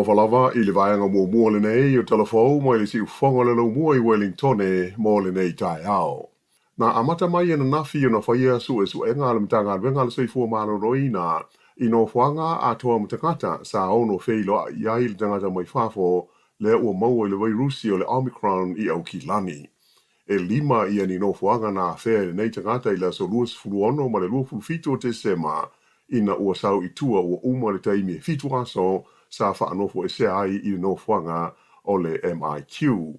falava I le vaenga mua le nei o telefou mo le si ufonga le lau mua I Wellington mo le nei tai ao. Na amata mai na nafi na whaia su e su e ngā le mtanga wenga le soifua malo roina I no whanga a toa mtakata sa ono wheilo ia I le tangata mai whafo le ua maua I le vairusi o le Omicron I au ki lani. E lima ia ni no whanga na whea le nei tangata I la so luas fuluono ma le lua fulufito o te sema ina ua sau I tua ua uma le taimi e fitu aso sa whaanofo e sea ai I no whanga o le MIQ.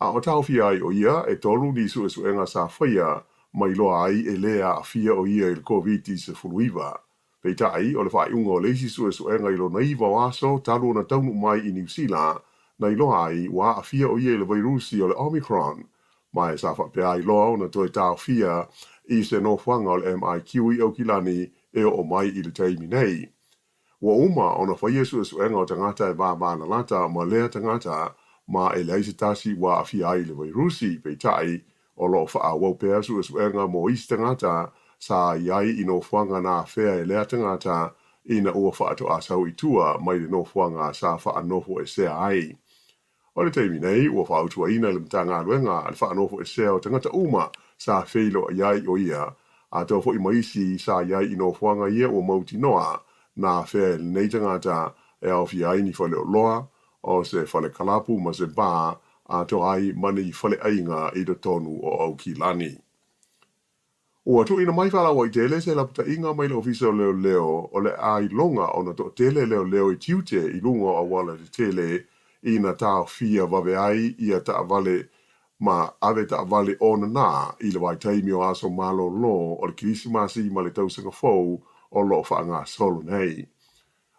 A o tau fia ai o ia e tolu ni su e su enga sa whaia mai loa ai e lea a fia o ia I le COVID se fuluiva. Peita ai o le whai unga o leisi su e su enga I lo naiva o aso talu na taunu mai I New Zealand na I loa ai wa a fia o ia I le vairusi o le Omicron. Mai sa whapea ai loa o na toi tau fia I se no whanga o le MIQ I au kilani e o mai I le taimi nei. Wa uma o na whaia su e su enga o tangata e bā na lata ma lea tangata ma e leise tasi wa a fia ai le vairusi peitai o lo wha wau pea su e su enga mo isi tangata sa iai I no whanga na whea e lea tangata ina ua wha ato asau I tua mai le no whanga sa wha anofo e sea ai. O le teimi nei, ua wha autua ina le mtanga aluenga al wha anofo e sea o tangata uma sa wheilo iai o ia a tau fo I maisi sa iai I no whanga ia ua mauti noa na whea nei tangata e au fia ai ni whale o loa o se whale kalapu ma se bā a to ai mani I whale ainga I do tonu o au ki lani. Ua tu ina mai whala wa I tele se laputa inga mai le ofisa o leo o le ai longa o na to tele leo I tiute I lunga o wala te tele ina tau fia wawe ai ia ta vale ma ave ta vale ona na I le wai taimi o aso malo lo o le kisimasi ma le tausanga fau o lo whaanga solo nei.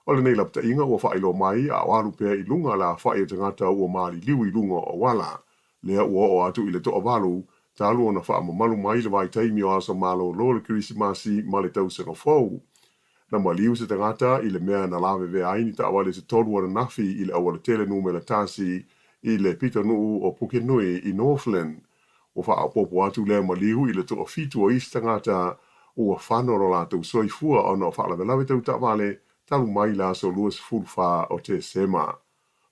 O le nei lapta inga ua whailo mai a waru pea I lunga la whaia tangata ua maali liu I lunga o wala. Lea ua o atu I le toa walu, talu o na wha mamalu mai le vai taimi o aso malo lo le kirisimasi ma le tausanga fau. Na maliu se tangata I le mea na lawe vea aini ta awale se tolu ana nafi I le awale tele numela tasi I le pita nuu o Pukenui I Northland. Ua wha apopo atu lea maliu I le toa fitu o isi tangata ua whanoro la tau soifua o na wha lawe tau ta wale talu mai la so luas fulfa o te sema.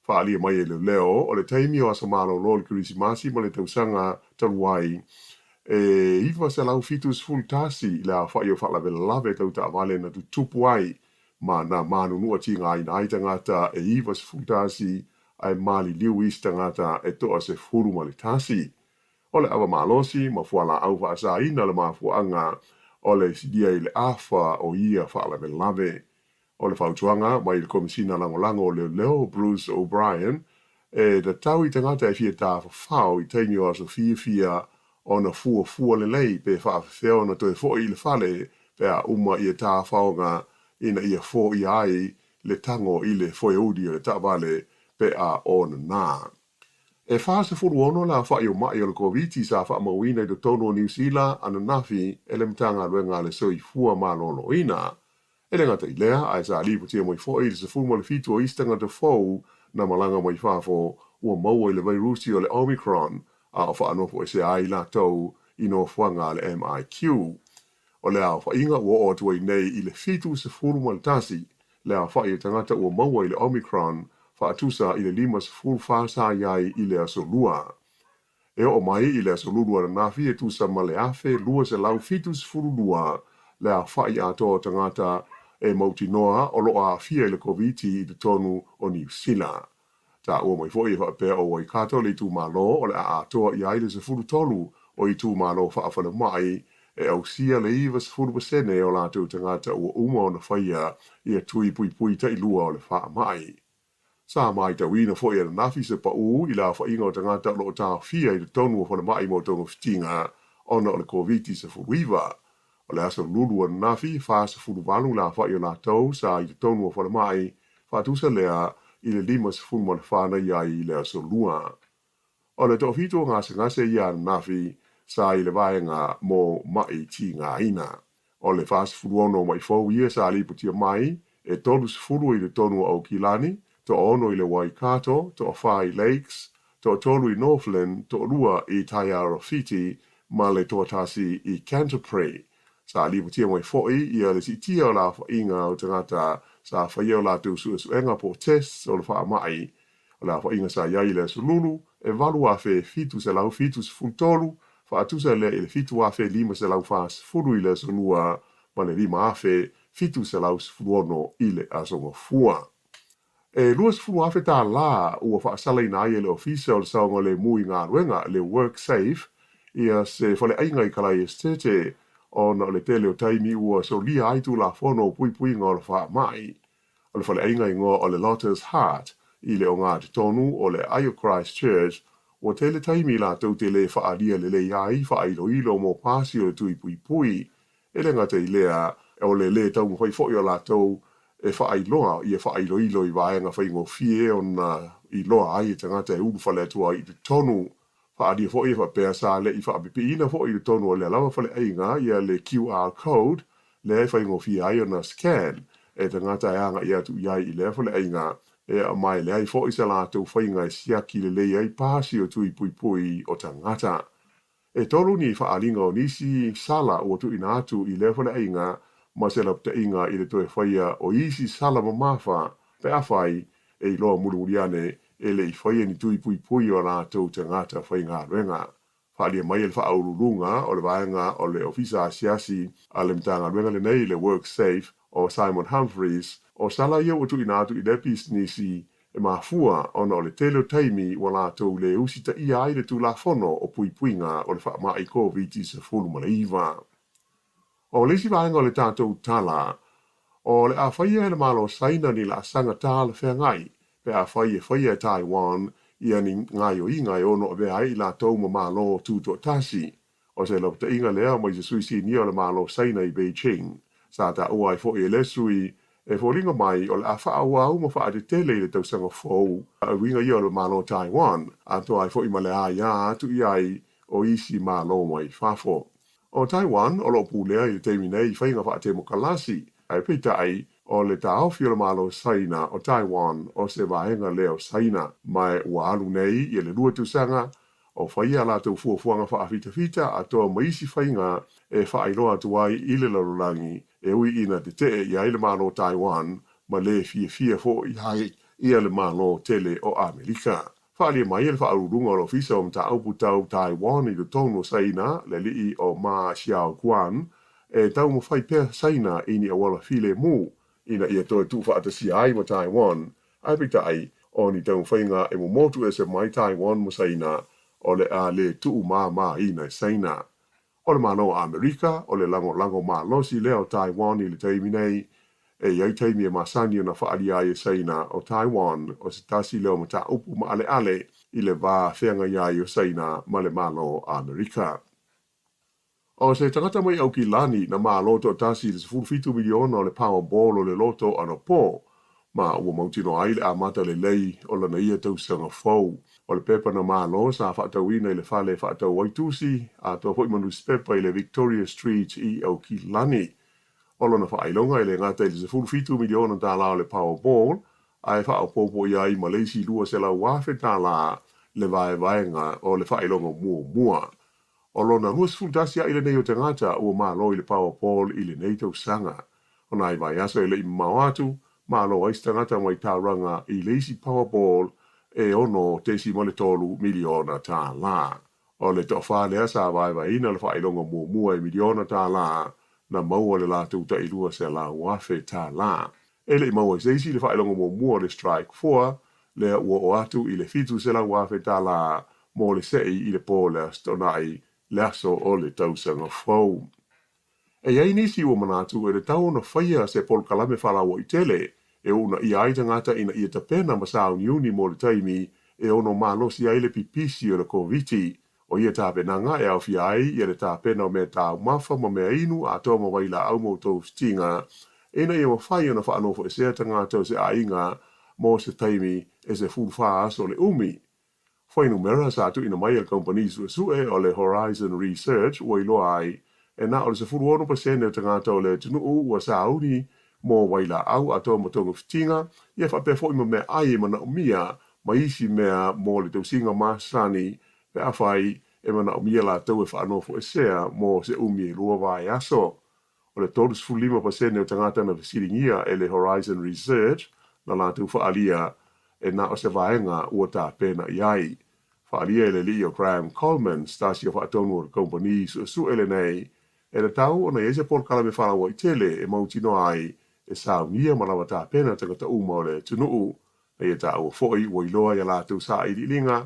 Whaalia mai e leo o le taimi o asa malo lo le kirisimasi ma le tausanga taluai. E iwa se lau fitus full tasi la whaia whaalawe lawe tau ta wale na tu tupu ai ma na manu nua tinga ai na aita ngata e iwa se full tasi ai mali liu isi tangata e toa se furu ma le tasi. O le awa malosi ma fuala au wa asa ina le mafuanga o le sidia I le afa o ia whaalawe lawe. O le whautuanga mai le komisina langolango o leo Bruce O'Brien e da tau I tangata e fia ta whao I teimi o aso fia o na fua le lei pe whaafeo na toe fo I le fale pe a uma I ta whaonga ina ia fo I ai le tango I le foe udi o le tawale pe a o na nā. E whaase furu ono la wha I o mai o le koviti sa wha mawina I do tono New Zealand ana nafi ele mtanga luenga le soi fua malolo ina. Ele ngata I lea, ai sa alipu tia moi fo I le se fumo le fitu o istanga te fau na malanga moi whafo ua maua I le vairusi o le Omicron a o whaanofo e se ai la tau I no whanga le MIQ. O le a whainga ua o atua I nei I le fitu se fumo le tasi, le a whaia tangata ua maua I le Omicron whaatusa I le lima se furu whaasa iai I le aso lua. E o mai I le aso lua na nafi e tusa ma le afe lua se lau fitu se furu lua le a whaia atoa tangata e mauti noa o loa fia I le koviti I te tonu o New Zealand. Ta ua mai fo I whapea o i kato le tu malo o le a atoa I aile se furu tolu o I tu malo whaafana mai e au sia le iwa se furu pasene o lātou tangata ua uma o na whaia I a tui pui ta I lua o le wha mai. Sa mai ta wina fo I na nafi se pa u I la whainga o tangata lo ta fia I te tonu o whana mai mo tonu fitinga o na o le koviti se furuiva. O le aso lulu ana nafi wha se furu walu la wha I o lātou sa I te tonu o whana mai wha tusa lea I le lima se furu mo le whana I le aso lua. O le tofito ngase I ana nafi sa I le vaenga mo mai ti ngā ina. O le wha se furu ono mai fau ia sa lipu tia mai e tolu se furu I le tonu au Kilani, to ono I le Waikato, to Whai Lakes, to tolu I Northland, to lua I Taiaroa ma le tōtasi I Canterbury. Sa lipu tia mai foi ia le si tia la whainga o tangata sa whaia o la tau suenga po test o le wha mai, o la wha inga sa iai le sululu, e walu a fe fitu se lau fitu se fultolu, wha atusa le ele fitu a fe lima se lau wha se furu i le sunua, ma le lima a fe fitu se lau se furuono i le asonga fua. E luas fulu afe tā la ua whaasala ina ai le ofisa o le saonga le mui ngā ruenga le WorkSafe ia se whale ainga i kalai estete o na le tele o taimi ua so lia aitu la fono pui pui ngā o le wha mai. O le whale ainga i ngā o le Lotters Heart i le o ngā te tonu o le Ayo Christchurch o tele taimi la tau te le whaalia le le iai whailo ilo mo pasi o le tui pui pui. E le ngata i lea o le tau mwhai fo o la tau e whaailoa i e whaailoilo i waenga whaingo fie o na i loa ai e tangata e ulu whale atua i te tonu. Whaadia fo i e whapea sa le i whaapipiina fo i te tonu o le alawa whale ainga i a le QR code le e whaingo fie ai o na scan e tangata e anga i atu iai i le whale ainga e a mai le ai fo i sa lātou whainga e siaki le lei ai pāsi o tui pui pui o tangata. E tolu ni whaalinga o nisi sala o tu ina atu i le whale ainga ma se la inga i le toe whaia o isi sala mamafa pe awhai e i loa muluuriane e le i whaia ni tui pui pui o rātou te ngata whai ngā ruenga. Whaalia mai e le whaaururunga o le vaenga o le ofisa asiasi a le mtanga ruenga le nei le WorkSafe o Simon Humphries o sala ia o tu ina atu i le pisnisi e mafua ona o le telo taimi o rātou le usita ia ai le tulafono o pui puinga o le whaamai COVID-19 ma le iwa. O le si vaenga o le tātou tala, o le a whaia le malo saina ni la sanga tā le whengai, pe a whaia Taiwan, ia ni ngai o ingai ono o vea i la tau ma malo tūto tasi, o se lau ta inga lea mai se suisi ni o le malo saina i Beijing, sa ta ua i fo i le sui, e fo ringa mai o le a wha aua au ma wha ate tele i le tau sanga fōu, a winga i o le malo Taiwan, a toa i fo i ma le a ia atu i ai o isi malo mai whafo. O Taiwan, o lo pulea i te mine i whainga wha te mokalasi, ai peita ai o le tāofi o le malo saina o Taiwan o se vaenga leo saina, mai ua alu nei i le lua tusanga, o whaia la tau fuafuanga wha awhita fita a toa maisi whainga e whaailoa tuai i le larulangi e ui ina te te i ai le malo Taiwan, ma le fia fo i hai i le malo tele o Amerika. Whaalia mai ele whaarurunga o ofisa o mta aupu tau Taiwan i le tono saina le lii o Ma Xiao Guan e tau mo whai pēr saina i ni awala file mu ina ia toi tu whaatasi ai mo Taiwan ai pita ai o ni tau whainga e mo motu e se mai Taiwan mo saina o le a le tuu ma ina saina. O le mano Amerika o le lango losi leo Taiwan i le taiminei e iai taimi e masani o na whaalia e saina o Taiwan o se tasi leo ma ta upu ma ale i le vā whenga iai o saina ma le malo Amerika. O se tangata mai au ki lani na maa loto tasi le 15 miliona o le Powerball o le loto ano pō, ma ua mautino ai le amata le lei o lana ia tausanga fau. O le pepa na maa lo sa whaatauina i le whale whaatau waitusi a toa poi manus pepa i le Victoria Street i au ki lani. O lana whaailonga i le ngata i le 15 miliona tā la o le Powerball, ai whaapōpo i ai Malaysi lua se la wafe tā la le vaenga o le whaailonga mua. O lona luas fultasi a ile nei o te ngata ua malo i le Powerball i le nei tau sanga. O nai vai aso i le i mawatu, malo aisi tangata mai tauranga i le isi Powerball e ono tesi mole tolu miliona tā la. O le toa lea sa vai ina le whailonga mua i miliona tā la, na maua le lātou ta ilua se la wafe tā la. E le i maua seisi le whailonga mua le Strike 4, le ua o atu i le fitu se la wafe tā la, mo le sei i le pōle stonai le aso o le tausanga fau. E iai nisi ua manatu e le tau na whaia se pol kalame whalawa i tele, e una i aita ngata ina i tapena masao ni uni mo le taimi, e ono malosi ai le pipisi o le koviti, o ia tāpenanga e au fi ai, i le tāpena o mea tāu mafa ma mea inu a toa mawaila au mo tau stinga, ena ia mawhai ana whaanofo e sea tangata se ainga mo se taimi e se fulwha aso le umi. Whainu mera sa atu ina mai al company sue o le Horizon Research ua iloa ai, e na o le 40% tangata o le tunuu ua sauni mo waila au atoa matonga fitinga, ia whapea fo ima mea ai mana umia, ma isi mea mo le tausinga masani, pe awhai e mana umia la tau e whanofo e sea mo se umi lua vai aso. o le 35% o tangata na fisiringia e le Horizon Research na lātou whaalia e na o se vaenga ua tā pēna iai. Whaalia e le li o Graham Coleman, stasi o whaatonu o le kompani su ele nei, e le tau o na ese Paul Kalame whalawa i tele e mautino ai e saunia malawa tā pēna tangata uma o le tunuu, e e tā ua fōi ua iloa i lātou sa i linga,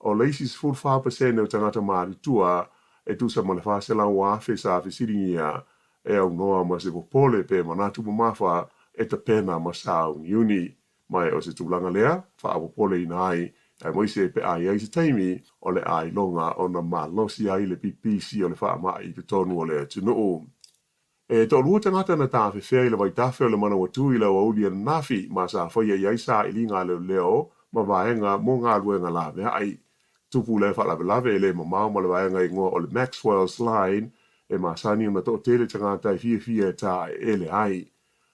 o leisis 45% o tangata māritua e tusa ma le whasela o awhi sa fisiringia e au noa ma se popole pe manatu mamafa e ta pena ma sao ni uni. Mai o se tūlanga lea, wha popole ina ai, ai moise pe ai ai se taimi o le ai longa o na malosi ai le PPC o le wha mai i te tonu o le tunuu. E to lua tangata na tāwhi whea i le waitawhi o le mana watu i le waulia nafi ma sa whaia iai sa i linga leo ma vaenga mo ngā luenga la mea ai. Tupu le whalawe le mamau ma le vaenga i ngoa o le Maxwell's Line e masani na to tele tangata i fia ta ele ai.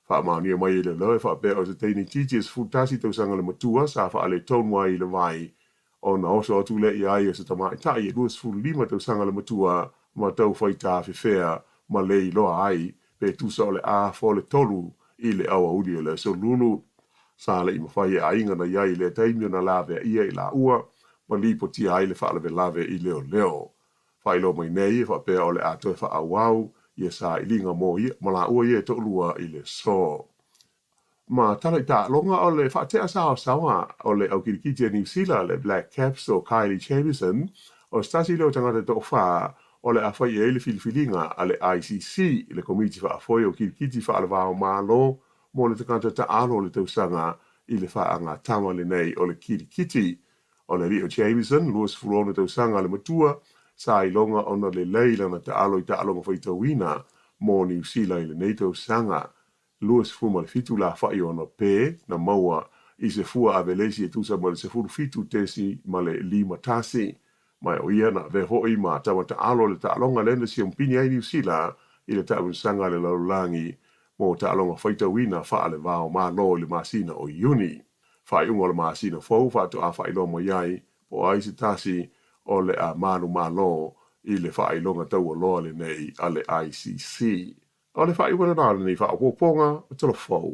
Whaamania mai i le loe whaapea o se teini teachers futasi tau sanga le matua sa whaale tonua i le vai. O na oso atu le i ai o se tama i tai e 2.5 tau sanga le matua ma tau whaita whiwhea ma le i loa ai pe tusa o le a le tolu i le awa uri o le so lulu. Sa le i mawhai e ainga na iai le taimio na lawe ia i la ua ma lipo tia ai le whaalawe lawe i leo. Whailo mai nei e whapea o le atoe wha awau i sa i linga mo i ma la ua i e to'lua i le so. Ma tala i ta longa o le whaatea sawa o le au kirikiti a New Zealand le Black Caps o Kylie Jamieson o stasi leo tangata to wha o le awhai e le filifilinga a le ICC le komiti wha awhoi o kirikiti wha alawao malo mo le tangata ta alo le tausanga i le wha anga tama le nei o le kirikiti. O le Rio Jamieson, luas furona tausanga le matua, sa i longa ona le leila na te alo i te alo mawhaitawina mo New Zealand le nei tausanga. Luas fuma le fitu la whai ona pē na maua i se fua a velesi e tusa ma le se furu fitu tesi ma le lima tasi. Mai o ia na ve hoi ma tawa te alo le ta alonga lenda si umpini ai New Zealand i le tausanga le laulangi mo te alonga whaitawina wha le vao ma lo le masina o iuni. Whai ungo le masina fau whatu a whai lomo iai po ai se tasi o le a manu malo i le whai longa tau o loa le nei a le ICC. O le whai wana nāle ni wha o poponga o tala fau.